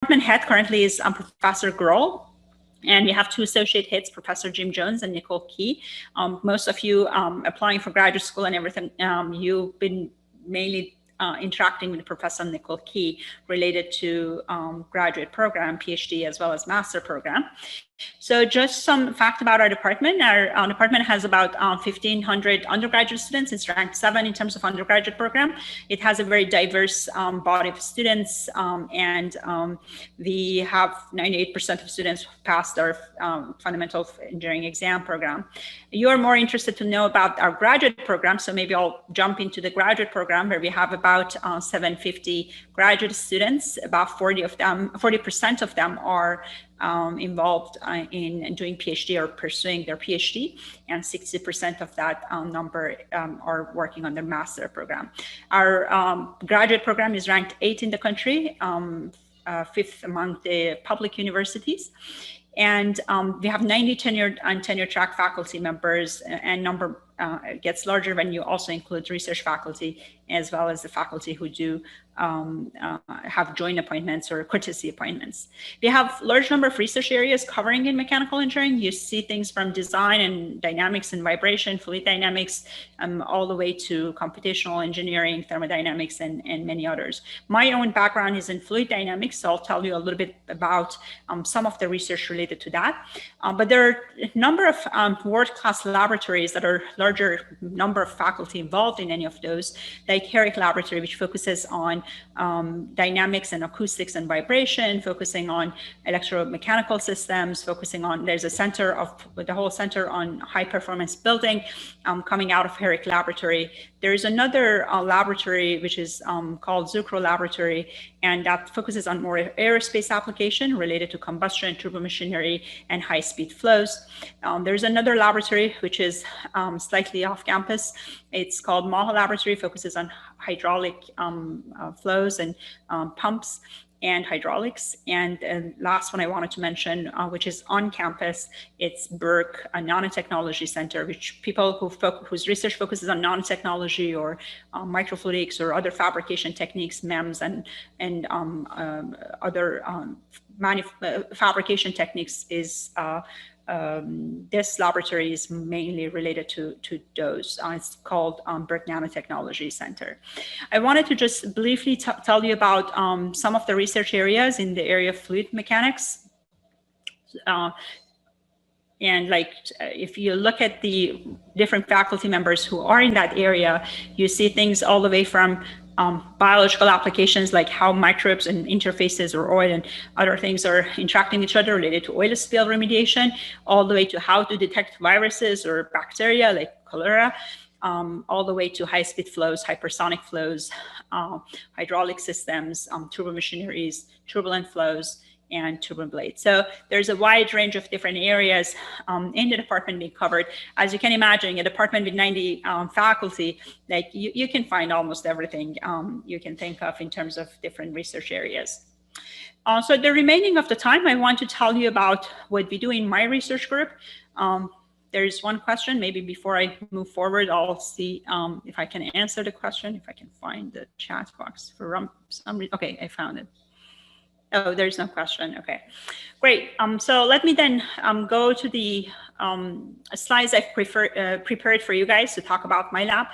department head currently is Professor Grohl. And we have two associate heads, Professor Jim Jones and Nicole Key. Most of you applying for graduate school and everything, you've been mainly interacting with Professor Nicole Key related to graduate program, PhD, as well as master program. So just some fact about our department. Our department has about 1,500 undergraduate students. It's ranked 7 in terms of undergraduate program. It has a very diverse body of students, and we have 98% of students passed our fundamental engineering exam program. You're more interested to know about our graduate program, so maybe I'll jump into the graduate program where we have about 750 graduate students. About 40% of them are involved in doing PhD or pursuing their PhD, and 60% of that number are working on their master program. Our graduate program is ranked 8th in the country, 5th among the public universities. And we have 90 tenured and tenure track faculty members, and number gets larger when you also include research faculty, as well as the faculty who do have joint appointments or courtesy appointments. We have large number of research areas covering in mechanical engineering. You see things from design and dynamics and vibration, fluid dynamics, all the way to computational engineering, thermodynamics, and many others. My own background is in fluid dynamics, so I'll tell you a little bit about some of the research related to that. But there are a number of world-class laboratories that are larger number of faculty involved in any of those, like Herrick Laboratory, which focuses on dynamics and acoustics and vibration, focusing on electromechanical systems, focusing on, there's a center of, the whole center on high performance building coming out of Herrick Laboratory. There's another laboratory which is called Zucro Laboratory, and that focuses on more aerospace application related to combustion, turbomachinery, and high-speed flows. There's another laboratory which is slightly off campus. It's called Maha Laboratory, focuses on hydraulic flows and pumps and hydraulics. And last one I wanted to mention, which is on campus, it's Burke, a nanotechnology center, which people whose research focuses on nanotechnology or microfluidics or other fabrication techniques, MEMS, and other fabrication techniques is this laboratory is mainly related to those. It's called Burke Nanotechnology Center. I wanted to just briefly tell you about some of the research areas in the area of fluid mechanics. And like, if you look at the different faculty members who are in that area, you see things all the way from biological applications, like how microbes and interfaces or oil and other things are interacting with each other related to oil spill remediation, all the way to how to detect viruses or bacteria like cholera, all the way to high-speed flows, hypersonic flows, hydraulic systems, turbomachineries, turbulent flows, and turbine blades. So there's a wide range of different areas in the department being covered. As you can imagine, a department with 90 faculty, like you can find almost everything you can think of in terms of different research areas. So the remaining of the time, I want to tell you about what we do in my research group. There's one question, maybe before I move forward, I'll see if I can answer the question, if I can find the chat box for some reason. Okay, I found it. Oh, there's no question. Okay, great. So let me then go to the slides I've prepared for you guys to talk about my lab.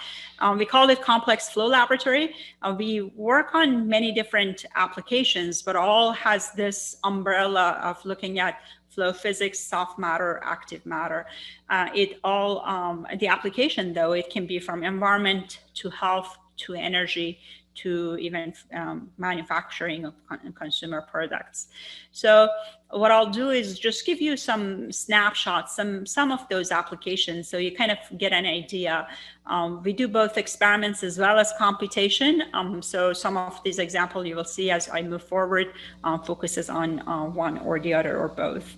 We call it Complex Flow Laboratory. We work on many different applications, but all has this umbrella of looking at flow physics, soft matter, active matter. The application, though, it can be from environment to health to energy to even manufacturing of consumer products. So what I'll do is just give you some snapshots, some of those applications, so you kind of get an idea. We do both experiments as well as computation. So some of these examples you will see as I move forward focuses on one or the other or both.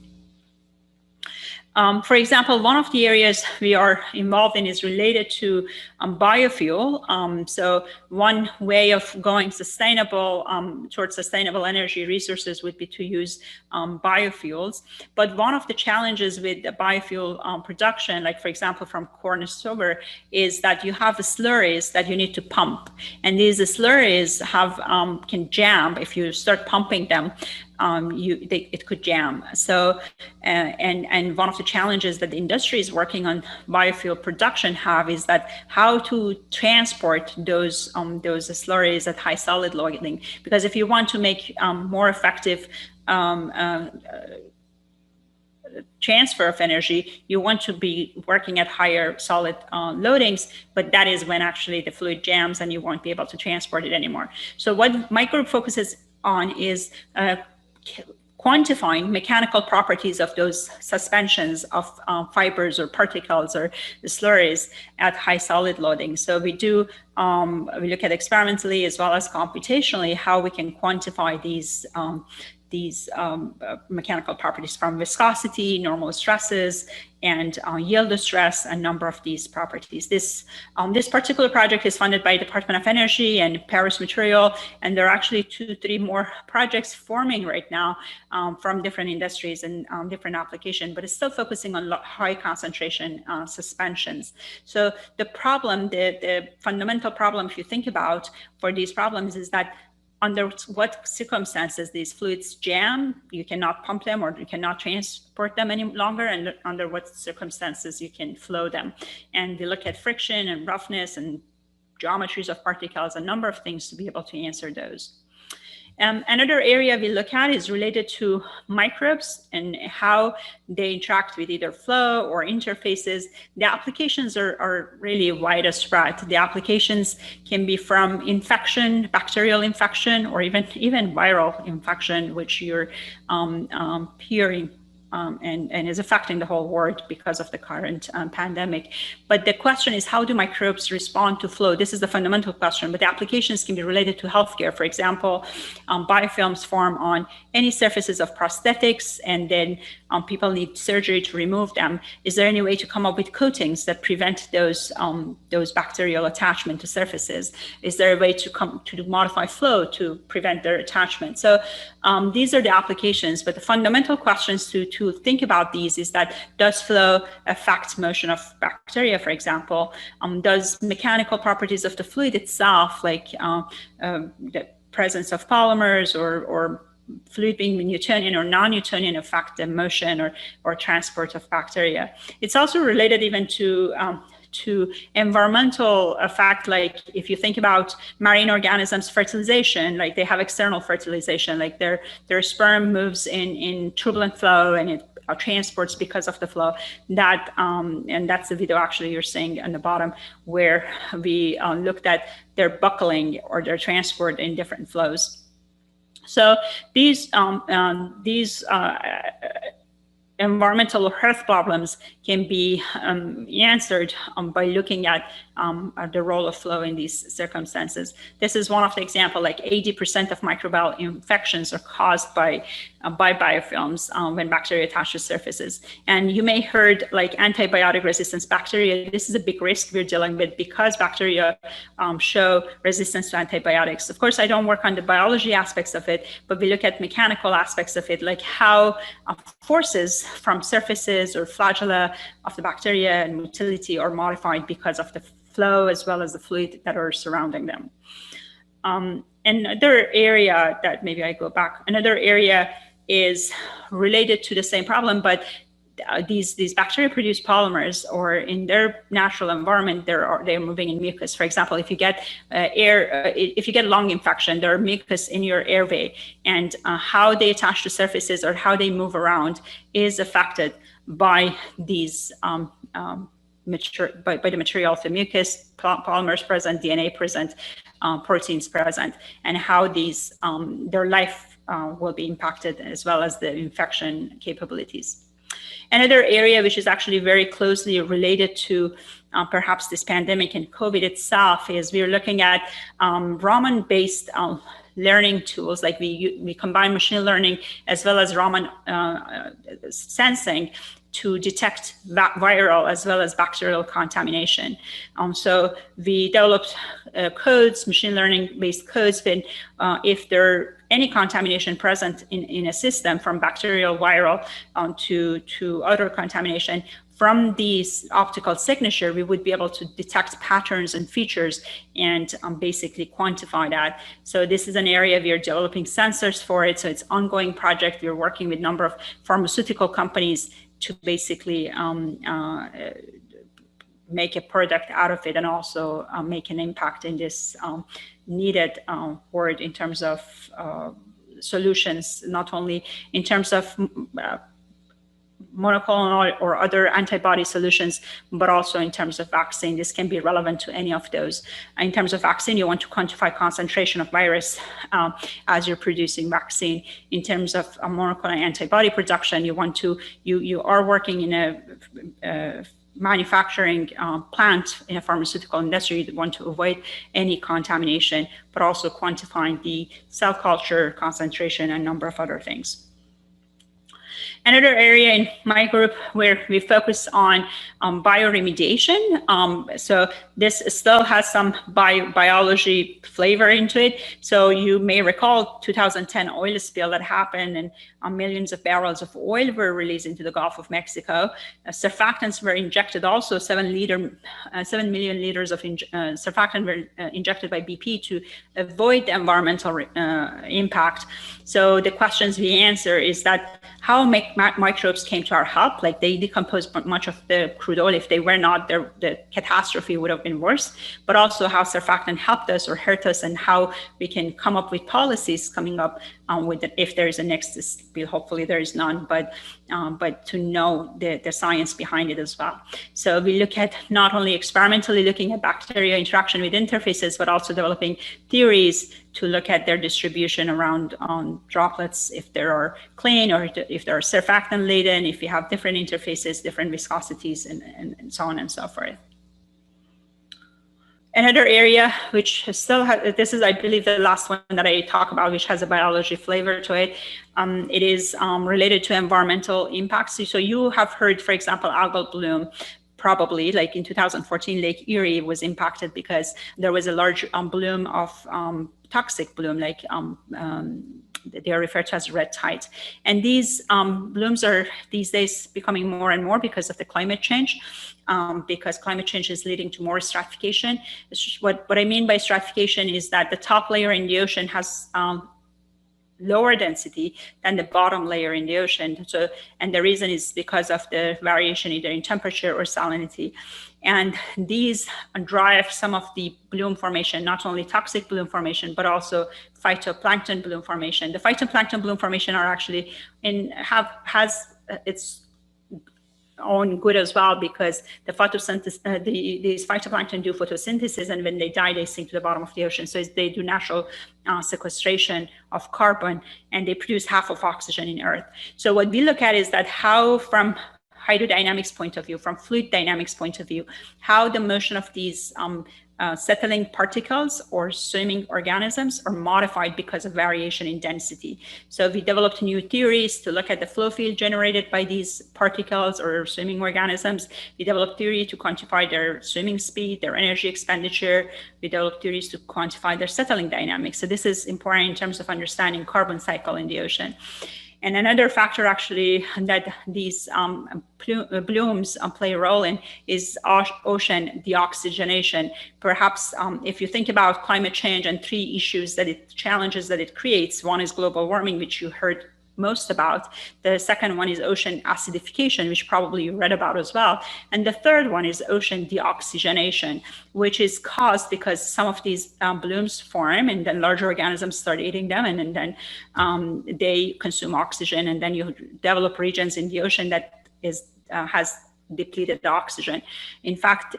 For example, one of the areas we are involved in is related to biofuel. So one way of going sustainable towards sustainable energy resources would be to use biofuels. But one of the challenges with the biofuel production, like for example from corn and sugar, is that you have the slurries that you need to pump, and these slurries have can jam if you start pumping them. it could jam. So, and one of the challenges that the industry is working on biofuel production is that how to transport those slurries at high solid loading. Because if you want to make more effective transfer of energy, you want to be working at higher solid loadings, but that is when actually the fluid jams and you won't be able to transport it anymore. So what my group focuses on is quantifying mechanical properties of those suspensions of fibers or particles or slurries at high solid loading. So we look at experimentally as well as computationally how we can quantify these mechanical properties from viscosity, normal stresses, and yield stress, a number of these properties. This particular project is funded by Department of Energy and Paris Material, and there are actually 2-3 more projects forming right now from different industries and different applications, but it's still focusing on high concentration suspensions. So the problem, the fundamental problem, if you think about for these problems, is that under what circumstances these fluids jam, you cannot pump them or you cannot transport them any longer, and under what circumstances you can flow them. And we look at friction and roughness and geometries of particles, a number of things to be able to answer those. Another area we look at is related to microbes and how they interact with either flow or interfaces. The applications are really widespread. The applications can be from infection, bacterial infection, or even viral infection, which you're hearing and is affecting the whole world because of the current pandemic. But the question is, how do microbes respond to flow? This is the fundamental question, but the applications can be related to healthcare. For example, biofilms form on any surfaces of prosthetics, and then people need surgery to remove them. Is there any way to come up with coatings that prevent those bacterial attachment to surfaces? Is there a way to modify flow to prevent their attachment? So these are the applications, but the fundamental questions to think about these is that, does flow affect motion of bacteria, for example? Does mechanical properties of the fluid itself, like the presence of polymers or fluid being Newtonian or non-Newtonian, affect the motion or transport of bacteria? It's also related even to environmental effect. Like if you think about marine organisms fertilization, like they have external fertilization, like their sperm moves in turbulent flow and it transports because of the flow. That and that's the video actually you're seeing on the bottom, where we looked at their buckling or their transport in different flows. So these environmental health problems can be answered by looking at the role of flow in these circumstances. This is one of the examples, like 80% of microbial infections are caused by biofilms when bacteria attach to surfaces. And you may heard like antibiotic resistance bacteria. This is a big risk we're dealing with because bacteria show resistance to antibiotics. Of course, I don't work on the biology aspects of it, but we look at mechanical aspects of it, like how forces from surfaces or flagella of the bacteria and motility are modified because of the flow as well as the fluid that are surrounding them. Another area that maybe I go back, another area is related to the same problem, but these bacteria produce polymers, or in their natural environment, they're moving in mucus. For example, if you get if you get lung infection, there are mucus in your airway, and how they attach to surfaces or how they move around is affected by these by the material of the mucus, polymers present, DNA present, proteins present, and how these their life will be impacted, as well as the infection capabilities. Another area which is actually very closely related to perhaps this pandemic and COVID itself is we're looking at Raman-based learning tools. Like we combine machine learning as well as Raman sensing to detect viral as well as bacterial contamination. So we developed codes, machine learning based codes, if there any contamination present in a system, from bacterial, viral to other contamination, from these optical signature, we would be able to detect patterns and features and basically quantify that. So this is an area we are developing sensors for it. So it's an ongoing project. We're working with a number of pharmaceutical companies to basically make a product out of it, and also make an impact in this needed world in terms of solutions, not only in terms of monoclonal or other antibody solutions, but also in terms of vaccine. This can be relevant to any of those. In terms of vaccine, you want to quantify concentration of virus as you're producing vaccine. In terms of monoclonal antibody production, you are working in a manufacturing plant in a pharmaceutical industry. You want to avoid any contamination, but also quantifying the cell culture concentration and a number of other things. Another area in my group where we focus on bioremediation. So this still has some biology flavor into it. So you may recall 2010 oil spill that happened, and millions of barrels of oil were released into the Gulf of Mexico. Surfactants were injected also. 7 million liters of surfactant were injected by BP to avoid the environmental impact. So the questions we answer is that how microbes came to our help. Like, they decompose much of the crude oil. If they were not, the catastrophe would have been worse. But also how surfactant helped us or hurt us, and how we can come up with policies coming up with it if there is a next spill. Hopefully there is none, but to know the science behind it as well. So we look at not only experimentally looking at bacteria interaction with interfaces, but also developing theories to look at their distribution around droplets, if they are clean or if they're surfactant laden, if you have different interfaces, different viscosities, and so on and so forth. Another area which still has, this is, I believe, the last one that I talk about, which has a biology flavor to it. It is related to environmental impacts. So you have heard, for example, algal bloom. Probably, like in 2014, Lake Erie was impacted because there was a large bloom of toxic bloom, like they are referred to as red tide. And these blooms are these days becoming more and more because of the climate change, because climate change is leading to more stratification. What I mean by stratification is that the top layer in the ocean has lower density than the bottom layer in the ocean. So, and the reason is because of the variation either in temperature or salinity. And these drive some of the bloom formation, not only toxic bloom formation, but also phytoplankton bloom formation. The phytoplankton bloom formation are actually has its own good as well, because the photosynthesis, these phytoplankton do photosynthesis, and when they die, they sink to the bottom of the ocean. So they do natural sequestration of carbon, and they produce half of oxygen in Earth. So what we look at is that how, from hydrodynamics point of view, from fluid dynamics point of view, how the motion of these settling particles or swimming organisms are modified because of variation in density. So we developed new theories to look at the flow field generated by these particles or swimming organisms. We developed theory to quantify their swimming speed, their energy expenditure. We developed theories to quantify their settling dynamics. So this is important in terms of understanding carbon cycle in the ocean. And another factor actually that these blooms play a role in is ocean deoxygenation. Perhaps if you think about climate change and 3 issues challenges that it creates, one is global warming, which you heard most about. The second one is ocean acidification, which probably you read about as well. And the third one is ocean deoxygenation, which is caused because some of these blooms form, and then larger organisms start eating them, and then they consume oxygen, and then you develop regions in the ocean that has depleted oxygen. In fact,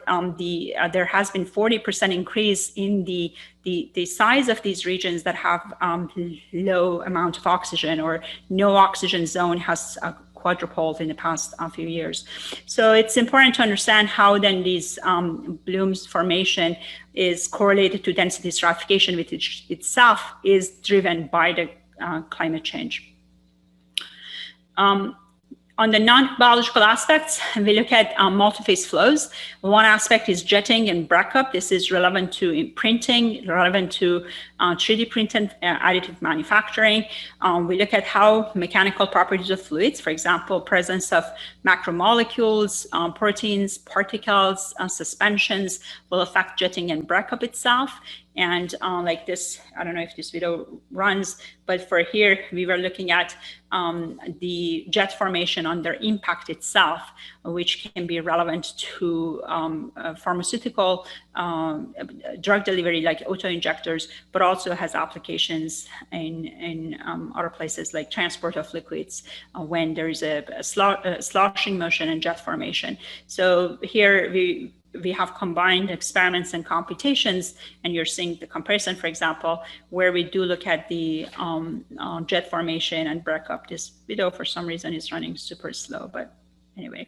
there has been 40% increase in the size of these regions that have low amount of oxygen, or no oxygen zone has quadrupled in the past few years. So it's important to understand how then these blooms formation is correlated to density stratification, which itself is driven by the climate change. On the non-biological aspects, we look at multi-phase flows. One aspect is jetting and breakup. This is relevant to printing, relevant to 3D printed additive manufacturing. We look at how mechanical properties of fluids, for example, presence of macromolecules, proteins, particles, suspensions will affect jetting and breakup itself. And like this, I don't know if this video runs, but for here, we were looking at the jet formation on their impact itself, which can be relevant to pharmaceutical drug delivery, like auto-injectors, but also has applications in other places like transport of liquids when there is a sloshing motion and jet formation. So here we have combined experiments and computations, and you're seeing the comparison, for example, where we do look at the jet formation and breakup. This video, for some reason, is running super slow, but anyway.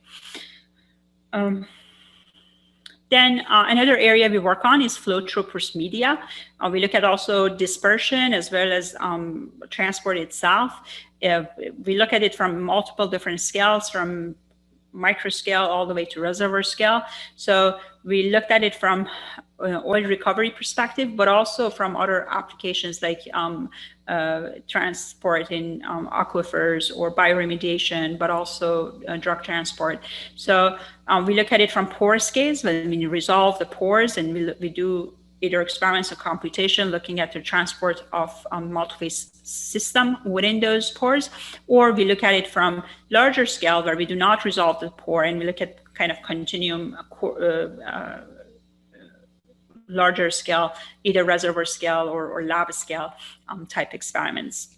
Then another area we work on is Flowtrooper's media. We look at also dispersion as well as transport itself. We look at it from multiple different scales, from micro scale all the way to reservoir scale. So we looked at it from oil recovery perspective, but also from other applications like transport in aquifers or bioremediation, but also drug transport. So we look at it from pore scales, when we resolve the pores, and we do either experiments or computation looking at the transport of multi-phase system within those pores, or we look at it from larger scale where we do not resolve the pore and we look at kind of continuum larger scale, either reservoir scale or lab scale type experiments.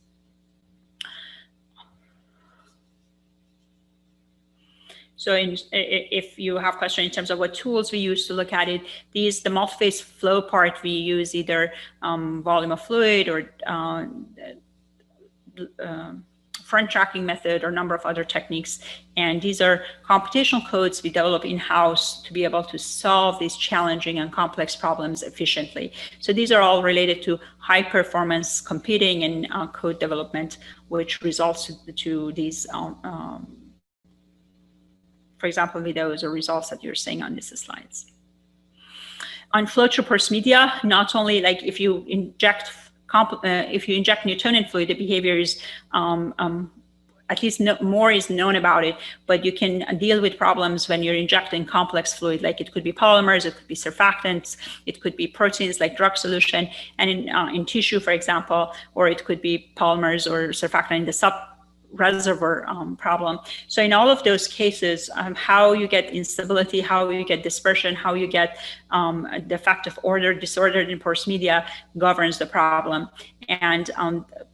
So if you have questions in terms of what tools we use to look at it, the multi-phase flow part, we use either volume of fluid or front tracking method or a number of other techniques. And these are computational codes we develop in-house to be able to solve these challenging and complex problems efficiently. So these are all related to high performance computing and code development, which results to these for example, videos or results that you're seeing on these slides. On Flowtrooper's media, not only like if you inject Newtonian fluid, the behavior is at least more is known about it, but you can deal with problems when you're injecting complex fluid, like it could be polymers, it could be surfactants, it could be proteins like drug solution, and in tissue, for example, or it could be polymers or surfactant in the sub-reservoir problem. So in all of those cases, how you get instability, how you get dispersion, how you get the effect of order, disordered in porous media governs the problem. And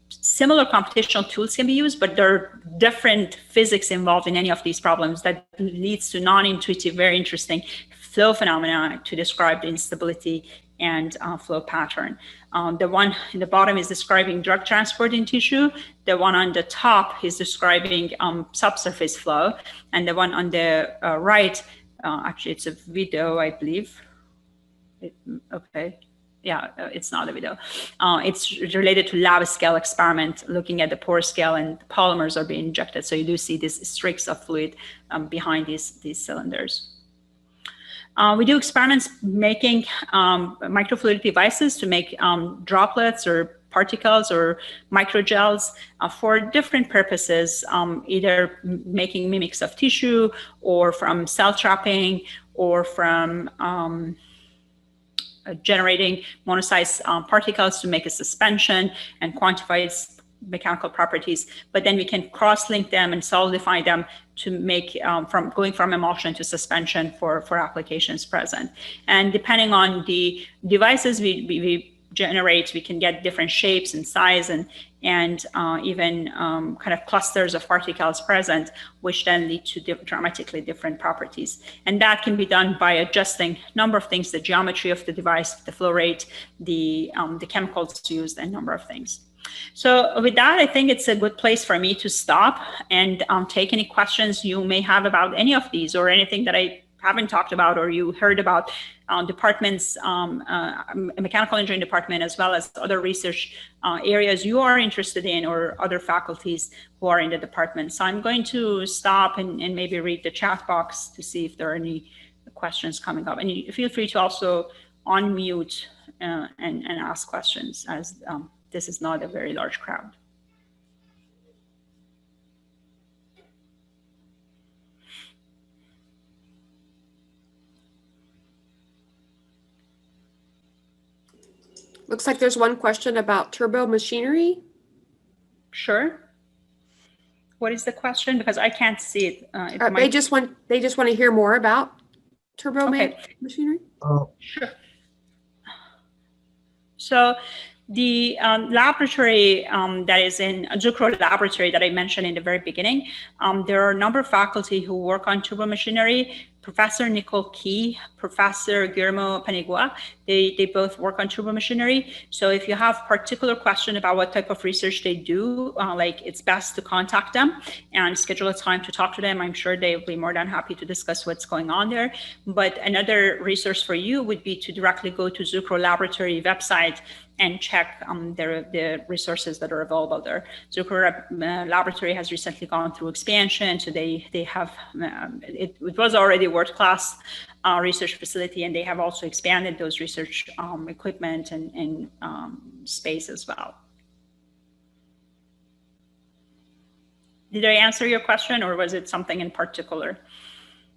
similar computational tools can be used, but there are different physics involved in any of these problems that leads to non-intuitive, very interesting flow phenomena to describe the instability and flow pattern. The one in the bottom is describing drug transport in tissue. The one on the top is describing subsurface flow. And the one on the right, actually it's a video, I believe. Okay. Yeah, it's not a video. It's related to lab scale experiment, looking at the pore scale, and polymers are being injected. So you do see these streaks of fluid behind these cylinders. We do experiments making microfluidic devices to make droplets or particles or microgels for different purposes, either making mimics of tissue or from cell trapping or from generating monosized particles to make a suspension and quantify its mechanical properties. But then we can cross-link them and solidify them to make going from emulsion to suspension for applications present. And depending on the devices we generate, we can get different shapes and size and even kind of clusters of particles present, which then lead to dramatically different properties. And that can be done by adjusting a number of things: the geometry of the device, the flow rate, the chemicals used, and a number of things. So with that, I think it's a good place for me to stop and take any questions you may have about any of these or anything that I haven't talked about or you heard about departments, mechanical engineering department, as well as other research areas you are interested in, or other faculties who are in the department. So I'm going to stop and maybe read the chat box to see if there are any questions coming up. And you feel free to also unmute and ask questions, as this is not a very large crowd. Looks like there's one question about turbo machinery. Sure. What is the question? Because I can't see it. They just want to hear more about turbo machinery. Sure. So the laboratory that is in Zucro laboratory that I mentioned in the very beginning, there are a number of faculty who work on turbo machinery. Professor Nicole Key, Professor Guillermo Panigua, they both work on turbo machinery. So if you have particular question about what type of research they do, like, it's best to contact them and schedule a time to talk to them. I'm sure they'll be more than happy to discuss what's going on there. But another resource for you would be to directly go to Zucro Laboratory website and check the resources that are available there. Zucro Laboratory has recently gone through expansion, so they have, it was already a world-class research facility, and they have also expanded those research equipment and space as well. Did I answer your question, or was it something in particular?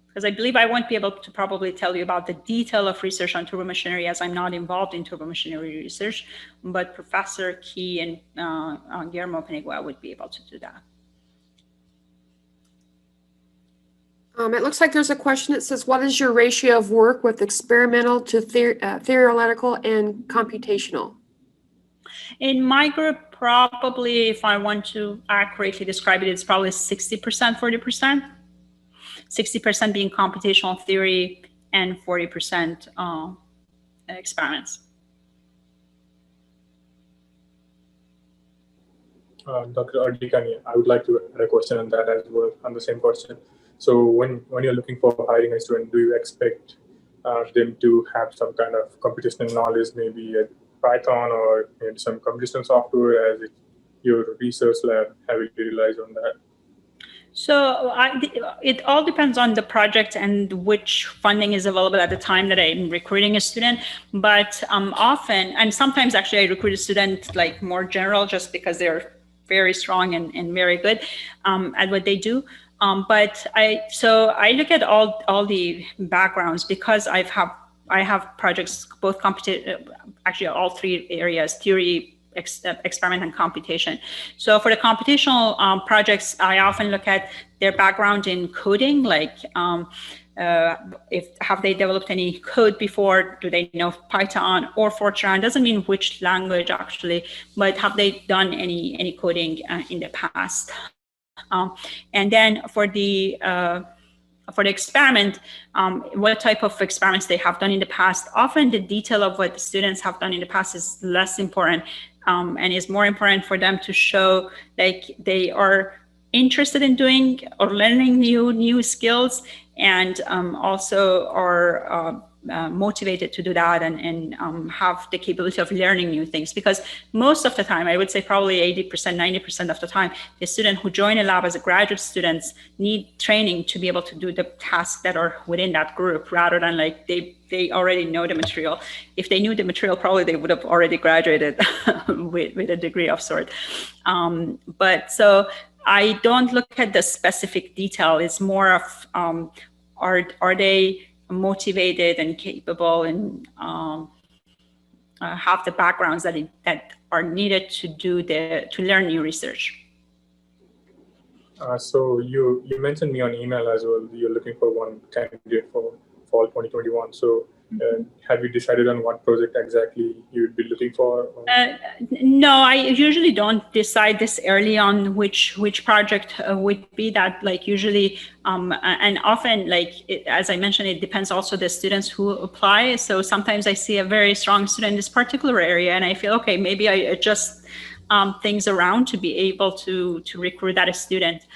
Because I believe I won't be able to probably tell you about the detail of research on turbomachinery, as I'm not involved in turbomachinery research, but Professor Key and Guillermo Panigua would be able to do that. It looks like there's a question that says, what is your ratio of work with experimental to theoretical and computational? In my group, probably, if I want to accurately describe it, it's probably 60%, 40%. 60% being computational theory and 40% experiments. Dr. Ardikani, I would like to add a question on that as well, on the same question. So when you're looking for hiring a student, do you expect them to have some kind of computational knowledge, maybe a Python or maybe some computational software, as your research lab heavily relies on that? So it all depends on the project and which funding is available at the time that I'm recruiting a student. But often, and sometimes actually I recruit a student like more general, just because they're very strong and very good at what they do. But I look at all the backgrounds, because I have projects, both actually all three areas: theory, experiment, and computation. So for the computational projects, I often look at their background in coding, like have they developed any code before? Do they know Python or Fortran? Doesn't mean which language actually, but have they done any coding in the past? And then for the experiment, what type of experiments they have done in the past. Often the detail of what the students have done in the past is less important, and is more important for them to show like they are interested in doing or learning new skills, and also are motivated to do that, and have the capability of learning new things. Because most of the time, I would say probably 80%, 90% of the time, the student who join a lab as a graduate students need training to be able to do the tasks that are within that group, rather than like they already know the material. If they knew the material, probably they would have already graduated with a degree of sort. But so I don't look at the specific detail. It's more of are they motivated and capable, and have the backgrounds that are needed to learn new research. So you mentioned me on email as well. You're looking for one candidate for fall 2021. So have you decided on what project exactly you would be looking for? No, I usually don't decide this early on which project would be that. Like usually, and often, like as I mentioned, it depends also the students who apply. So sometimes I see a very strong student in this particular area, and I feel, okay, maybe I adjust things around to be able to recruit that student.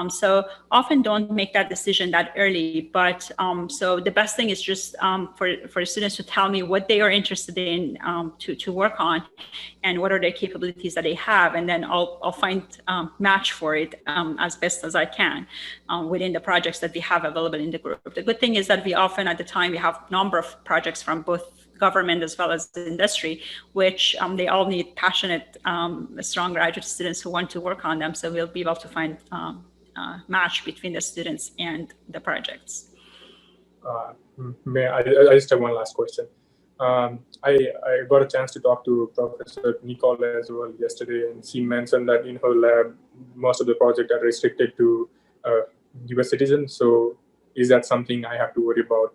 So often don't make that decision that early, but so the best thing is just for students to tell me what they are interested in to work on and what are the capabilities that they have, and then I'll find match for it as best as I can within the projects that we have available in the group. The good thing is that we often at the time we have a number of projects from both government as well as the industry, which they all need passionate, strong graduate students who want to work on them. So we'll be able to find match between the students and the projects. I just have one last question. I got a chance to talk to Professor Nicole as well yesterday, and she mentioned that in her lab, most of the projects are restricted to US citizens. So is that something I have to worry about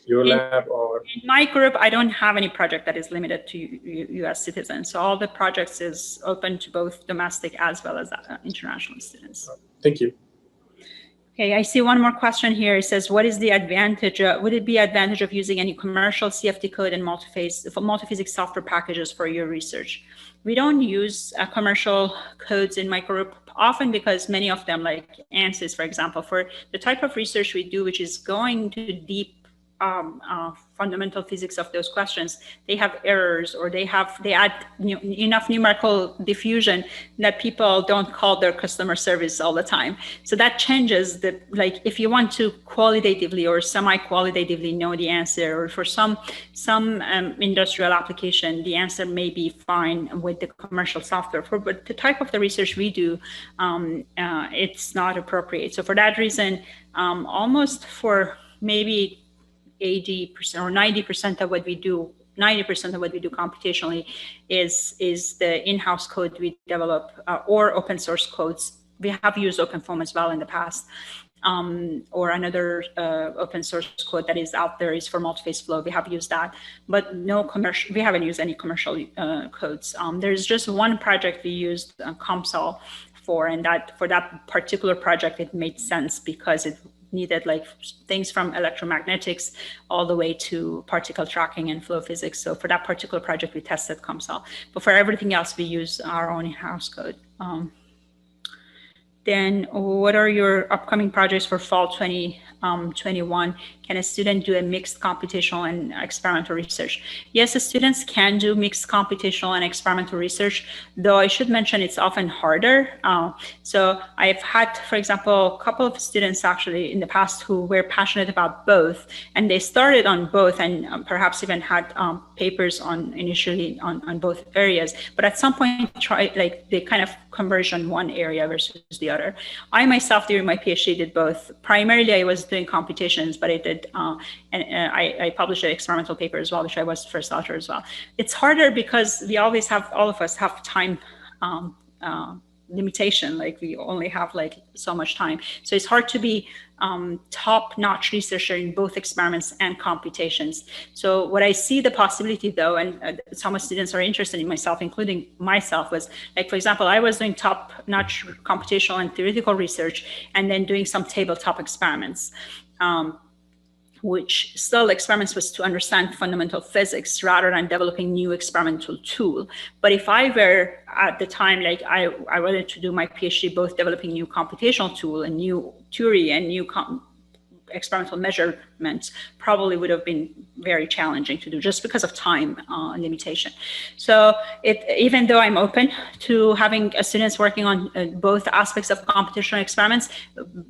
your lab? Or in my group, I don't have any project that is limited to US citizens. So all the projects is open to both domestic as well as international students. Thank you. Okay, I see one more question here. It says, what is the advantage, would it be advantage of using any commercial CFD code and multiphysics software packages for your research? We don't use commercial codes in my group, often because many of them, like ANSYS, for example, for the type of research we do, which is going to deep fundamental physics of those questions, they have errors, or they add enough numerical diffusion that people don't call their customer service all the time. So that changes the, like, if you want to qualitatively or semi-qualitatively know the answer, or for some industrial application, the answer may be fine with the commercial software. But the type of the research we do, it's not appropriate. So for that reason, almost for maybe 80% or 90% of what we do, 90% of what we do computationally is the in-house code we develop or open source codes. We have used OpenFOAM as well in the past, or another open source code that is out there is for multi-phase flow. We have used that, but no commercial. We haven't used any commercial codes. There's just one project we used COMSOL for, and that for that particular project it made sense because it needed like things from electromagnetics all the way to particle tracking and flow physics. So for that particular project, we tested COMSOL. But for everything else, we use our own in-house code. Then what are your upcoming projects for fall 2021? Can a student do a mixed computational and experimental research? Yes, the students can do mixed computational and experimental research, though I should mention it's often harder. So I've had, for example, a couple of students actually in the past who were passionate about both, and they started on both and perhaps even had papers on initially on both areas, but at some point they kind of converge on one area versus the other. I myself during my PhD did both. Primarily I was doing computations, but I did I published an experimental paper as well, which I was first author as well. It's harder because we always have, all of us have time limitation, like we only have like so much time. So it's hard to be top-notch researcher in both experiments and computations. So what I see the possibility though, and some students are interested in myself, including myself, was like, for example, I was doing top-notch computational and theoretical research and then doing some tabletop experiments. Which still experiments was to understand fundamental physics rather than developing new experimental tool. But if I were at the time, like I wanted to do my PhD, both developing new computational tool and new theory and new experimental measurements, probably would have been very challenging to do just because of time limitation. So even though I'm open to having students working on both aspects of computational experiments,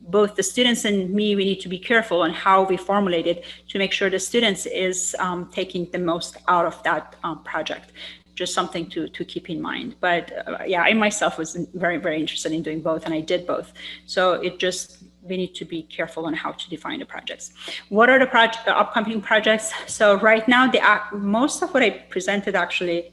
both the students and me, we need to be careful on how we formulate it to make sure the students is taking the most out of that project. Just something to keep in mind. But yeah, I myself was very, very interested in doing both, and I did both. So it just, we need to be careful on how to define the projects. What are the upcoming projects? So right now, most of what I presented actually,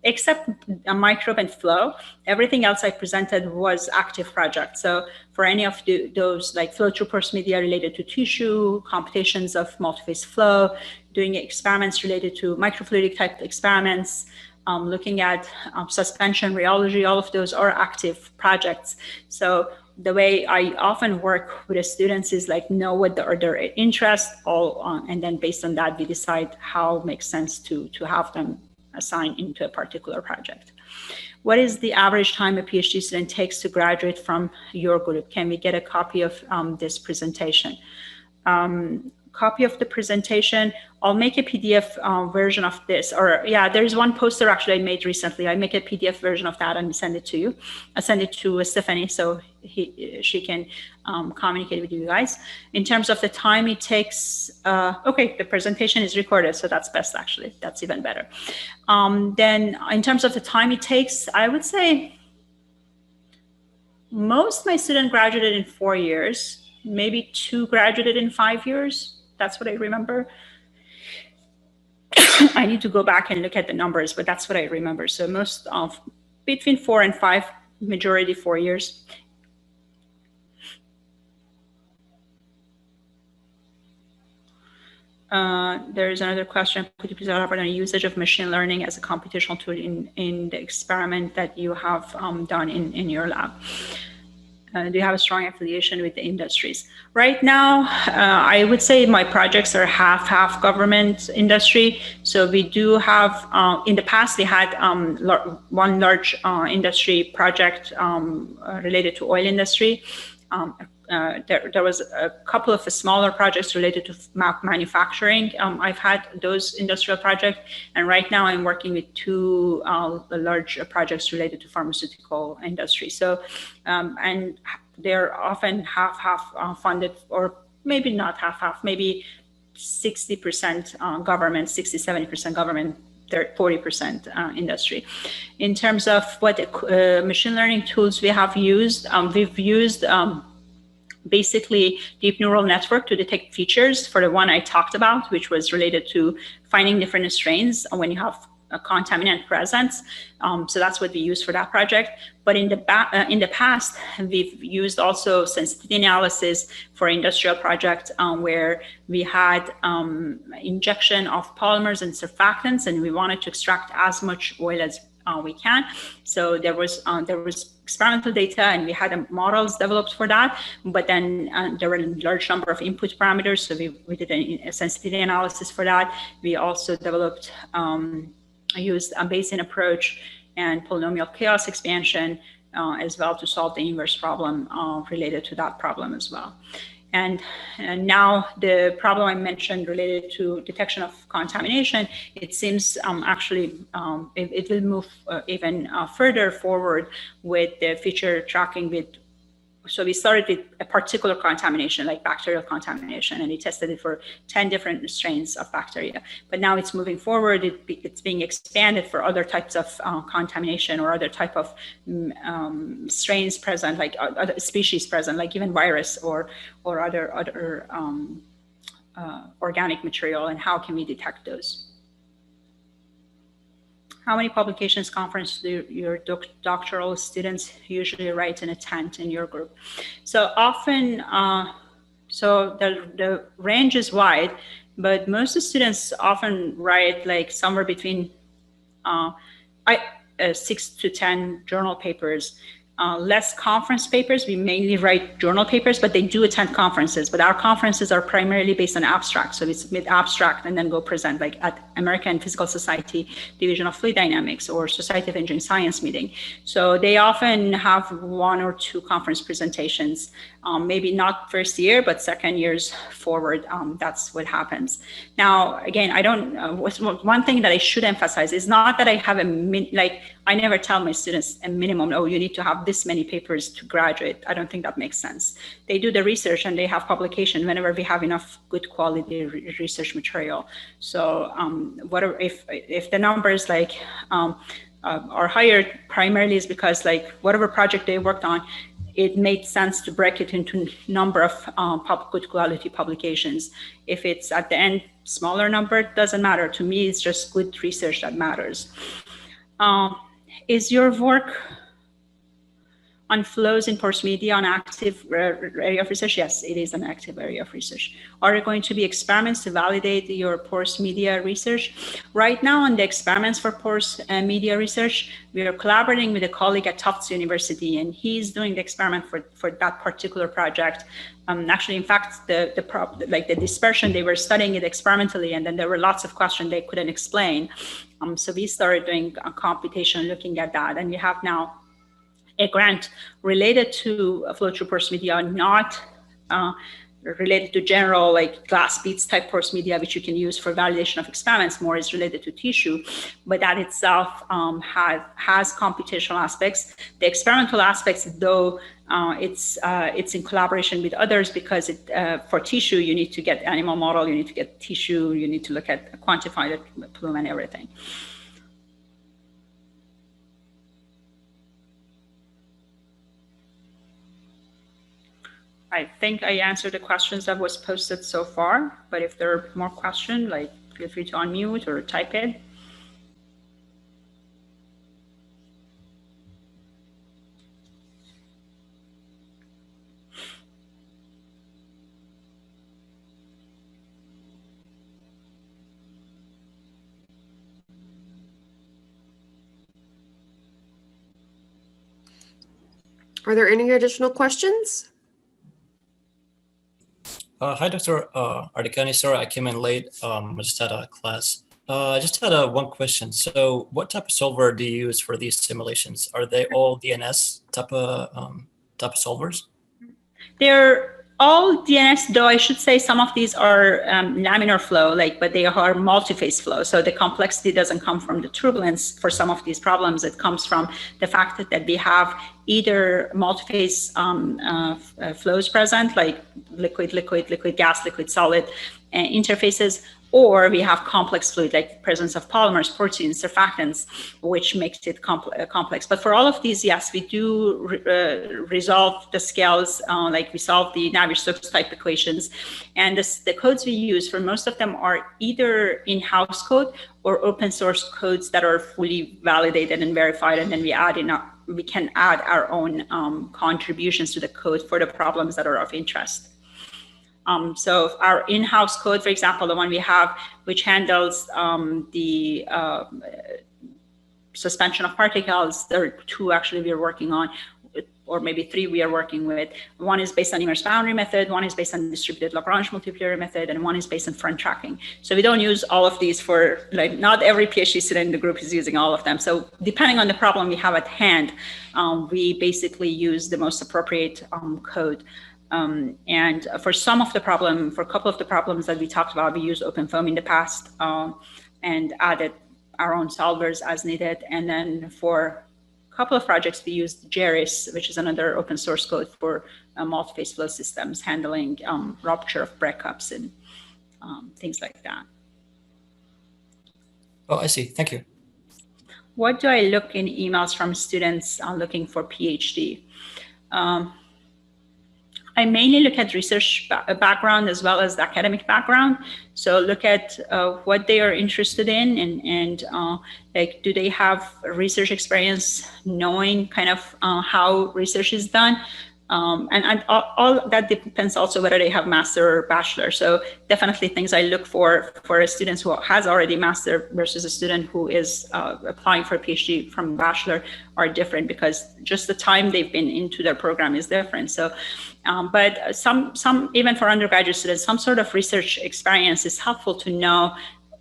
except a microbe and flow, everything else I presented was active projects. So for any of those like Flowtroopers media related to tissue, computations of multiphase flow, doing experiments related to microfluidic type experiments, looking at suspension rheology, all of those are active projects. So the way I often work with the students is like know what their interests all, and then based on that, we decide how it makes sense to have them assigned into a particular project. What is the average time a PhD student takes to graduate from your group? Can we get a copy of this presentation? Copy of the presentation. I'll make a PDF version of this, or yeah, there's one poster actually I made recently. I make a PDF version of that and send it to you. I send it to Stephanie so she can communicate with you guys. In terms of the time it takes, okay, the presentation is recorded, so that's best actually. That's even better. Then in terms of the time it takes, I would say most of my students graduated in 4 years, maybe 2 graduated in 5 years. That's what I remember. I need to go back and look at the numbers, but that's what I remember. So most of between 4 and 5, majority 4 years. There is another question. Could you please elaborate on the usage of machine learning as a computational tool in the experiment that you have done in your lab? Do you have a strong affiliation with the industries? Right now, I would say my projects are half government industry. So we do have, in the past, we had one large industry project related to oil industry. There was a couple of smaller projects related to manufacturing. I've had those industrial projects, and right now I'm working with 2 large projects related to pharmaceutical industry. So, and they're often half funded, or maybe not half, maybe 60% government, 60-70% government, 40% industry. In terms of what machine learning tools we have used, we've used basically deep neural network to detect features for the one I talked about, which was related to finding different strains when you have a contaminant present. So that's what we used for that project. But in the past, we've used also sensitivity analysis for industrial projects where we had injection of polymers and surfactants, and we wanted to extract as much oil as we can. So there was experimental data, and we had models developed for that. But then there were a large number of input parameters, so we did a sensitivity analysis for that. We also developed used a Bayesian approach and polynomial chaos expansion as well to solve the inverse problem related to that problem as well. And now the problem I mentioned related to detection of contamination, it seems actually it will move even further forward with the feature tracking with. So we started with a particular contamination, like bacterial contamination, and we tested it for 10 different strains of bacteria. But now it's moving forward. It's being expanded for other types of contamination or other type of strains present, like other species present, like even virus or other organic material, and how can we detect those? How many publications, conference do your doctoral students usually write and attend in your group? So often, so the range is wide, but most of the students often write like somewhere between 6 to 10 journal papers. Less conference papers. We mainly write journal papers, but they do attend conferences. But our conferences are primarily based on abstract. So we submit abstract and then go present, like at American Physical Society Division of Fluid Dynamics or Society of Engineering Science meeting. So they often have 1 or 2 conference presentations, maybe not first year, but second years forward. That's what happens. Now, again, I don't, one thing that I should emphasize is not that I have I never tell my students a minimum, oh, you need to have this many papers to graduate. I don't think that makes sense. They do the research and they have publication whenever we have enough good quality research material. So whatever, if the numbers like are higher, primarily is because like whatever project they worked on, it made sense to break it into number of good quality publications. If it's at the end, smaller number, it doesn't matter. To me, it's just good research that matters. Is your work on flows in porous media an active area of research? Yes, it is an active area of research. Are there going to be experiments to validate your porous media research? Right now on the experiments for porous media research, we are collaborating with a colleague at Tufts University, and he's doing the experiment for that particular project. Actually, in fact, the dispersion, they were studying it experimentally, and then there were lots of questions they couldn't explain. So we started doing a computation looking at that, and we have now a grant related to Flowtrooper course media, not related to general like glass beads type course media, which you can use for validation of experiments. More is related to tissue, but that itself has computational aspects. The experimental aspects, though, it's in collaboration with others, because for tissue you need to get animal model, you need to get tissue, you need to look at quantify the plume and everything. I think I answered the questions that was posted so far, but if there are more questions, like feel free to unmute or type it. Are there any additional questions? Hi, Dr. Ardikani. Sorry, I came in late. I just had a class. I just had one question. So what type of solver do you use for these simulations? Are they all DNS type of solvers? They're all DNS, though I should say some of these are laminar flow, but they are multi-phase flow. So the complexity doesn't come from the turbulence for some of these problems. It comes from the fact that we have either multi-phase flows present, like liquid, gas, liquid, solid interfaces, or we have complex fluid, like presence of polymers, proteins, surfactants, which makes it complex. But for all of these, yes, we do resolve the scales, like we solve the Navier-Stokes type equations. And the codes we use for most of them are either in-house code or open source codes that are fully validated and verified, and then we can add our own contributions to the code for the problems that are of interest. So our in-house code, for example, the one we have, which handles the suspension of particles, there are two actually we are working on, or maybe three we are working with. One is based on inverse boundary method, one is based on distributed Lagrange multiplier method, and one is based on front tracking. So we don't use all of these for, not every PhD student in the group is using all of them. So depending on the problem we have at hand, we basically use the most appropriate code. And for some of the for a couple of the problems that we talked about, we used OpenFOAM in the past and added our own solvers as needed. And then for a couple of projects, we used JERIS, which is another open source code for multi-phase flow systems, handling rupture of breakups and things like that. Oh, I see. Thank you. What do I look in emails from students looking for PhD? I mainly look at research background as well as the academic background. So look at what they are interested in, and like, do they have research experience knowing kind of how research is done? And all that depends also whether they have master or bachelor. So definitely things I look for a student who has already master versus a student who is applying for a PhD from bachelor are different, because just the time they've been into their program is different. So, but some even for undergraduate students, some sort of research experience is helpful to know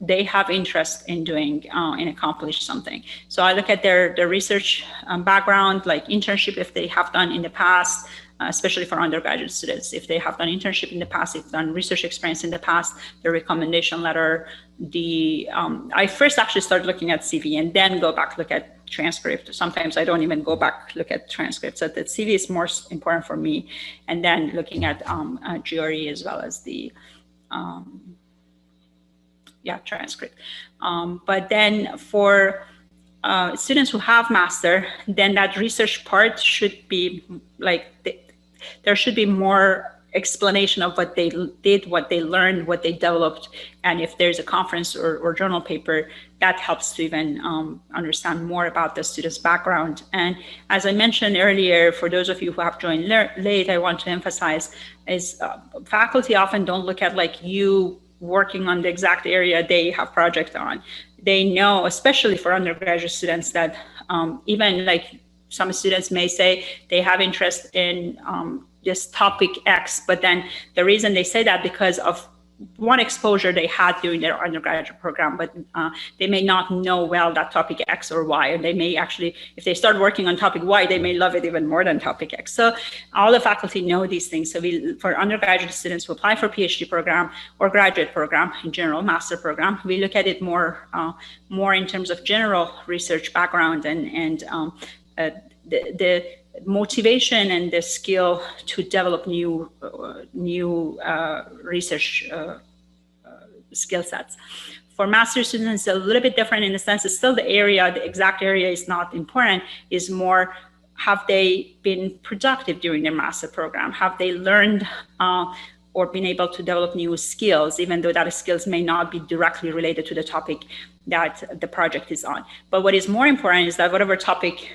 they have interest in doing and accomplish something. So I look at their research background, like internship if they have done in the past, especially for undergraduate students. If they have done internship in the past, if they've done research experience in the past, the recommendation letter, I first actually started looking at CV and then go back look at transcript. Sometimes I don't even go back look at transcripts. So the CV is more important for me. And then looking at GRE as well as the transcript. But then for students who have master, then that research part should be like, there should be more explanation of what they did, what they learned, what they developed. And if there's a conference or journal paper, that helps to even understand more about the student's background. And as I mentioned earlier, for those of you who have joined late, I want to emphasize is faculty often don't look at like you working on the exact area they have project on. They know, especially for undergraduate students, that even like some students may say they have interest in this topic X, but then the reason they say that because of one exposure they had during their undergraduate program, but they may not know well that topic X or Y, and they may actually, if they start working on topic Y, they may love it even more than topic X. So all the faculty know these things. So for undergraduate students who apply for PhD program or graduate program in general, master program, we look at it more in terms of general research background and the motivation and the skill to develop new research skill sets. For master's students, it's a little bit different in the sense it's still the area, the exact area is not important, is more have they been productive during their master program? Have they learned or been able to develop new skills, even though that skills may not be directly related to the topic that the project is on. But what is more important is that whatever topic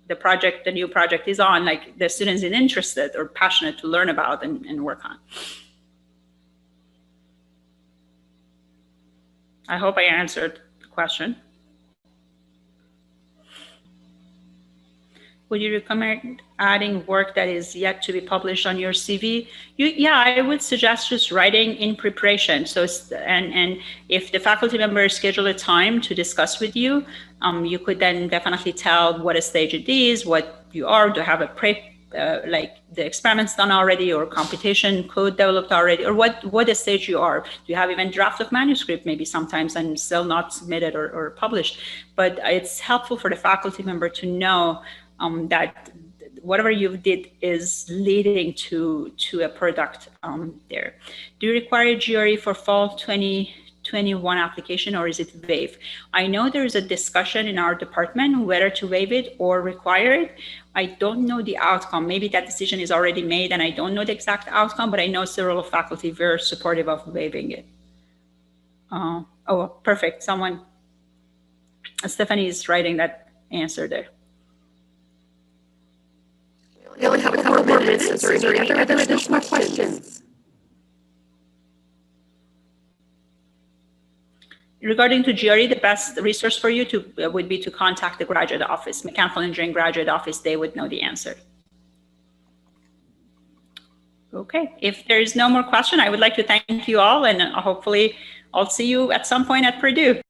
the new project is on, like the students is interested or passionate to learn about and work on. I hope I answered the question. Would you recommend adding work that is yet to be published on your CV? Yeah, I would suggest just writing in preparation. So, and if the faculty member schedule a time to discuss with you, you could then definitely tell what a stage it is, what you are, do you have a like the experiments done already or computation code developed already, or what stage you are. Do you have even draft of manuscript maybe sometimes and still not submitted or published? But it's helpful for the faculty member to know that whatever you did is leading to a product there. Do you require GRE for fall 2021 application, or is it waive? I know there is a discussion in our department whether to waive it or require it. I don't know the outcome. Maybe that decision is already made and I don't know the exact outcome, but I know several faculty very supportive of waiving it. Oh, perfect. Stephanie is writing that answer there. We only have a couple more minutes. Is there any other additional questions? Regarding to GRE, the best resource for you would be to contact the graduate office, mechanical engineering graduate office. They would know the answer. Okay, if there is no more question, I would like to thank you all, and hopefully I'll see you at some point at Purdue.